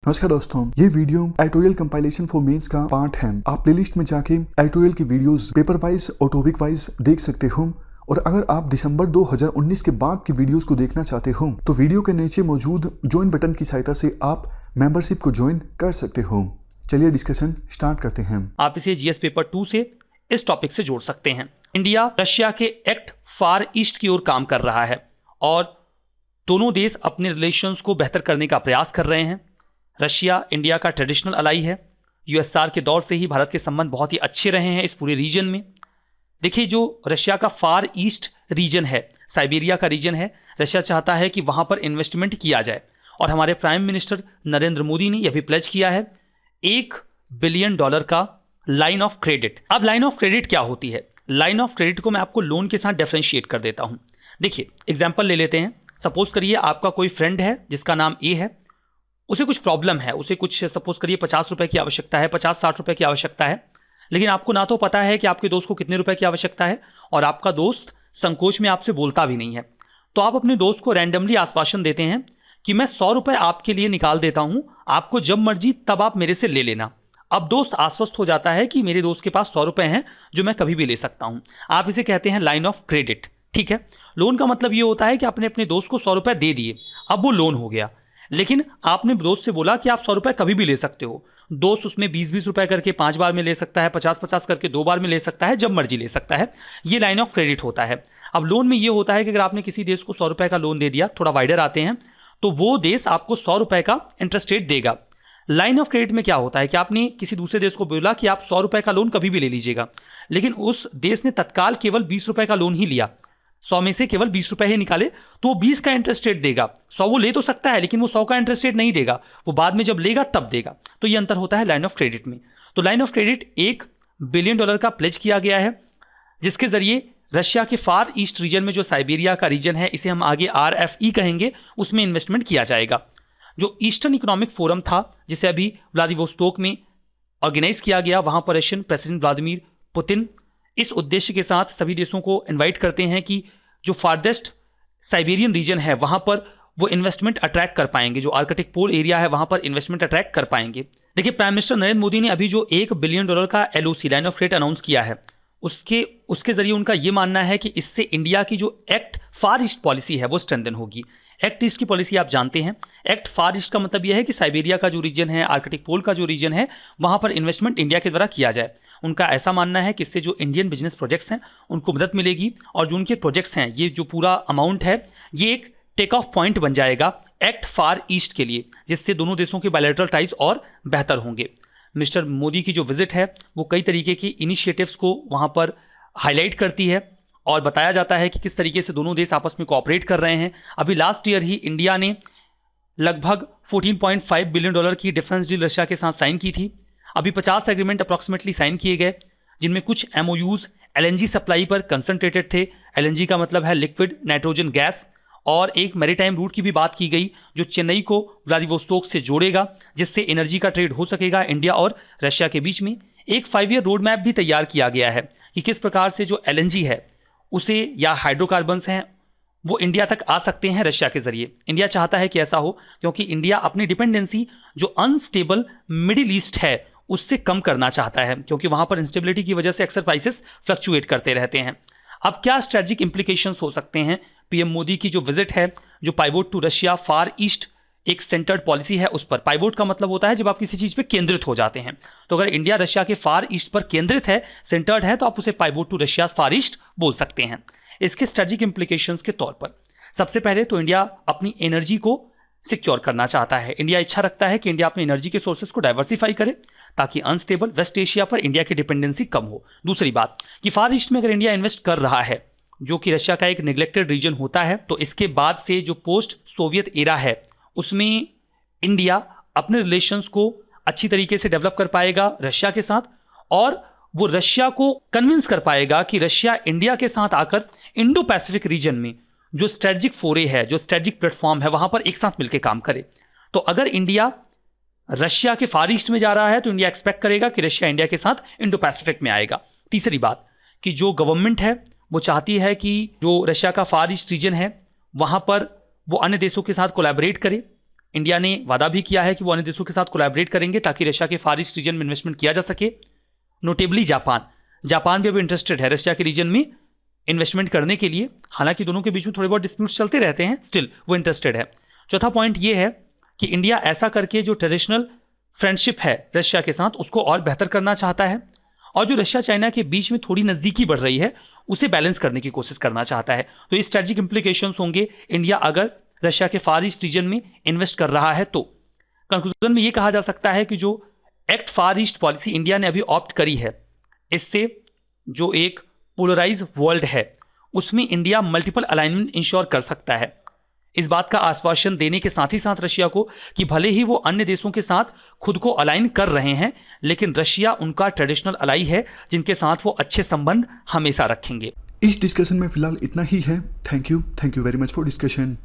नमस्कार दोस्तों, ये video editorial compilation for mains का पार्ट है। आप प्लेलिस्ट में जाके एडिटोरियल की वीडियोस पेपर वाइज और टॉपिक वाइज देख सकते हो। और अगर आप दिसंबर 2019 के बाद की वीडियोस को देखना चाहते हो तो वीडियो के नीचे मौजूद ज्वाइन बटन की सहायता से आप मेंबरशिप को ज्वाइन कर सकते हो। चलिए डिस्कशन स्टार्ट करते हैं। आप इसे जीएस पेपर 2 से इस टॉपिक से जोड़ सकते हैं। इंडिया रशिया के एक्ट फार ईस्ट की ओर काम कर रहा है और दोनों देश अपने रिलेशंस को बेहतर करने का प्रयास कर रहे हैं। रशिया इंडिया का ट्रेडिशनल अलाई है। यूएसआर के दौर से ही भारत के संबंध बहुत ही अच्छे रहे हैं इस पूरे रीजन में। देखिए, जो रशिया का फार ईस्ट रीजन है, साइबेरिया का रीजन है, रशिया चाहता है कि वहां पर इन्वेस्टमेंट किया जाए और हमारे प्राइम मिनिस्टर नरेंद्र मोदी ने यह भी प्लेज किया है $1 बिलियन का लाइन ऑफ क्रेडिट। अब लाइन ऑफ क्रेडिट क्या होती है? लाइन ऑफ क्रेडिट को मैं आपको लोन के साथ डिफरेंशिएट कर देता हूं। देखिए, एग्जांपल ले लेते हैं। सपोज करिए आपका कोई फ्रेंड है जिसका नाम ए है, उसे कुछ प्रॉब्लम है, उसे कुछ सपोज करिए 50 रुपए की आवश्यकता है, 50-60 रुपए की आवश्यकता है, लेकिन आपको ना तो पता है कि आपके दोस्त को कितने रुपए की आवश्यकता है और आपका दोस्त संकोच में आपसे बोलता भी नहीं है। तो आप अपने दोस्त को रैंडमली आश्वासन देते हैं कि मैं 100 रुपए आपके लिए निकाल देता हूं, आपको जब मर्जी तब आप मेरे से ले लेना। अब दोस्त आश्वस्त हो जाता है कि मेरे दोस्त के पास 100 रुपए हैं जो मैं कभी भी ले सकता हूं। आप इसे कहते हैं लाइन ऑफ क्रेडिट। ठीक है, लोन का मतलब ये होता है कि आपने अपने दोस्त को 100 रुपए दे दिए, अब वो लोन हो गया, लेकिन आपने दोस्त से बोला कि आप 100 रुपए कभी भी ले सकते हो। दोस्त उसमें 20-20 रुपए करके 5 बार में ले सकता है, 50-50 करके 2 बार में ले सकता है, जब मर्जी ले सकता है। ये लाइन ऑफ क्रेडिट होता है। अब लोन में ये होता है कि अगर आपने किसी देश को 100 रुपए का लोन दे दिया, थोड़ा वाइडर आते हैं, तो वो देश आपको 100 रुपए का इंटरेस्ट रेट देगा। लाइन ऑफ क्रेडिट में क्या होता है कि आपने किसी दूसरे देश को बोला कि आप 100 रुपए का लोन कभी भी ले लीजिएगा, लेकिन उस देश ने तत्काल केवल 20 रुपए का लोन ही लिया, 100 में से केवल 20 रुपए ही निकाले, तो वो 20 का इंटरेस्ट रेट देगा। 100 वो ले तो सकता है, लेकिन वो 100 का इंटरेस्ट रेट नहीं देगा, वो बाद में जब लेगा तब देगा। तो ये अंतर होता है लाइन ऑफ क्रेडिट में। तो लाइन ऑफ क्रेडिट $1 बिलियन का प्लेज किया गया है, जिसके जरिए रशिया के फार ईस्ट रीजन में जो साइबेरिया का रीजन है, इसे हम आगे RFE कहेंगे, उसमें इन्वेस्टमेंट किया जाएगा। जो ईस्टर्न इकोनॉमिक फोरम था, जिसे अभी व्लादिवोस्तोक में ऑर्गेनाइज किया गया, वहां पर रशियन प्रेसिडेंट व्लादिमीर पुतिन इस उद्देश्य के साथ सभी देशों को इनवाइट करते हैं कि जो फारदेस्ट साइबेरियन रीजन है वहां पर वो इन्वेस्टमेंट अट्रैक्ट कर पाएंगे, जो आर्कटिक पोल एरिया है वहां पर इन्वेस्टमेंट अट्रैक्ट कर पाएंगे। देखिए, प्राइम मिनिस्टर नरेंद्र मोदी ने अभी जो $1 बिलियन का LOC line of credit announce किया है, उसके जरिए उनका यह मानना है कि इससे इंडिया की जो एक्ट फार ईस्ट पॉलिसी है वो स्ट्रेंथन होगी। एक्ट ईस्ट की पॉलिसी आप जानते हैं। एक्ट फार ईस्ट का मतलब यह है कि साइबेरिया का जो रीजन है, आर्कटिक पोल का जो रीजन है, वहां पर इन्वेस्टमेंट इंडिया के द्वारा किया जाए। उनका ऐसा मानना है कि इससे जो इंडियन बिजनेस प्रोजेक्ट्स हैं उनको मदद मिलेगी, और जो उनके प्रोजेक्ट्स हैं, ये जो पूरा अमाउंट है, ये एक टेक ऑफ पॉइंट बन जाएगा एक्ट फार ईस्ट के लिए, जिससे दोनों देशों के बायलैटरल टाइज और बेहतर होंगे। मिस्टर मोदी की जो विजिट है वो कई तरीके की इनिशिएटिव्स को वहां पर हाईलाइट करती है और बताया जाता है कि किस तरीके से दोनों देश आपस में कोऑपरेट कर रहे हैं। अभी लास्ट ईयर ही इंडिया ने लगभग $14.5 बिलियन की डिफेंस डील रशिया के साथ साइन की थी। अभी 50 एग्रीमेंट अप्रॉक्सीमेटली साइन किए गए, जिनमें कुछ MOUs LNG सप्लाई पर कंसंट्रेटेड थे। LNG का मतलब है लिक्विड नाइट्रोजन गैस, और एक मैरीटाइम रूट की भी बात की गई जो चेन्नई को व्लादिवोस्तोक से जोड़ेगा, जिससे एनर्जी का ट्रेड हो सकेगा इंडिया और रशिया के बीच में। एक 5 ईयर रोड मैप भी तैयार किया गया है कि किस प्रकार से जो LNG है उसे, या हाइड्रोकार्बन्स हैं, वो इंडिया तक आ सकते हैं रशिया के जरिए। इंडिया चाहता है कि ऐसा हो, क्योंकि इंडिया अपनी डिपेंडेंसी जो अनस्टेबल मिडिल ईस्ट है उससे कम करना चाहता है, क्योंकि वहां पर इंस्टेबिलिटी की वजह से अक्सर प्राइसेस फ्लक्चुएट करते रहते हैं। अब क्या स्ट्रेटेजिक इंप्लीकेशंस हो सकते हैं? पीएम मोदी की जो विजिट है, जो pivot to Russia far east एक सेंटर्ड पॉलिसी है उस पर। पाइवोट का मतलब होता है जब आप किसी चीज पे केंद्रित हो जाते हैं। तो अगर इंडिया रशिया के फार ईस्ट पर केंद्रित है, सेंटर्ड है, तो आप उसे pivot to Russia far east बोल सकते हैं। इसके स्ट्रेटेजिक इंप्लीकेशंस के तौर पर सबसे पहले तो इंडिया अपनी एनर्जी को सिक्योर करना चाहता है। इंडिया इच्छा रखता है कि इंडिया अपनी एनर्जी के सोर्सेज को डाइवर्सिफाई करे, ताकि अनस्टेबल वेस्ट एशिया पर इंडिया की डिपेंडेंसी कम हो। दूसरी बात कि फार ईस्ट में अगर इंडिया इन्वेस्ट कर रहा है, जो कि रशिया का एक निग्लेक्टेड रीजन होता है, तो इसके बाद से जो पोस्ट सोवियत एरा है उसमें इंडिया अपने रिलेशंस को अच्छी तरीके से डेवलप कर पाएगा रशिया के साथ, और वो रशिया को कन्विंस कर पाएगा कि रशिया इंडिया के साथ आकर इंडो पैसिफिक रीजन में जो स्ट्रेटेजिक फोरे है, जो स्ट्रेटेजिक प्लेटफॉर्म है, वहां पर एक साथ मिलकर काम करे। तो अगर इंडिया रशिया के फार ईस्ट में जा रहा है तो इंडिया एक्सपेक्ट करेगा कि रशिया इंडिया के साथ इंडो पैसिफिक में आएगा। तीसरी बात कि जो गवर्नमेंट है वो चाहती है कि जो रशिया का फार ईस्ट रीजन है वहां पर वो अन्य देशों के साथ कोलैबोरेट करे, इंडिया ने वादा भी किया है कि वो अन्य देशों के साथ कोलैबोरेट करेंगे ताकि रशिया के फार ईस्ट रीजन में इन्वेस्टमेंट किया जा सके। नोटेबली जापान भी अभी इंटरेस्टेड है रशिया के रीजन में इन्वेस्टमेंट करने के लिए। हालांकि दोनों के बीच में थोड़े बहुत डिस्प्यूट्स चलते रहते हैं, स्टिल वो इंटरेस्टेड है। चौथा पॉइंट ये है कि इंडिया ऐसा करके जो ट्रेडिशनल फ्रेंडशिप है रशिया के साथ उसको और बेहतर करना चाहता है, और जो रशिया चाइना के बीच में थोड़ी नज़दीकी बढ़ रही है उसे बैलेंस करने की कोशिश करना चाहता है। तो ये स्ट्रेटेजिक इंप्लीकेशंस होंगे इंडिया अगर रशिया के फार ईस्ट रीजन में इन्वेस्ट कर रहा है तो। कंक्लूजन में ये कहा जा सकता है कि जो एक्ट फार ईस्ट पॉलिसी इंडिया ने अभी ऑप्ट करी है, इससे जो एक पोलराइज वर्ल्ड है उसमें इंडिया मल्टीपल अलाइनमेंट इंश्योर कर सकता है। इस बात का आश्वासन देने के साथ ही साथ रशिया को कि भले ही वो अन्य देशों के साथ खुद को अलाइन कर रहे हैं, लेकिन रशिया उनका ट्रेडिशनल अलाई है जिनके साथ वो अच्छे संबंध हमेशा रखेंगे। इस डिस्कशन में फिलहाल इतना ही है। Thank you very much for discussion.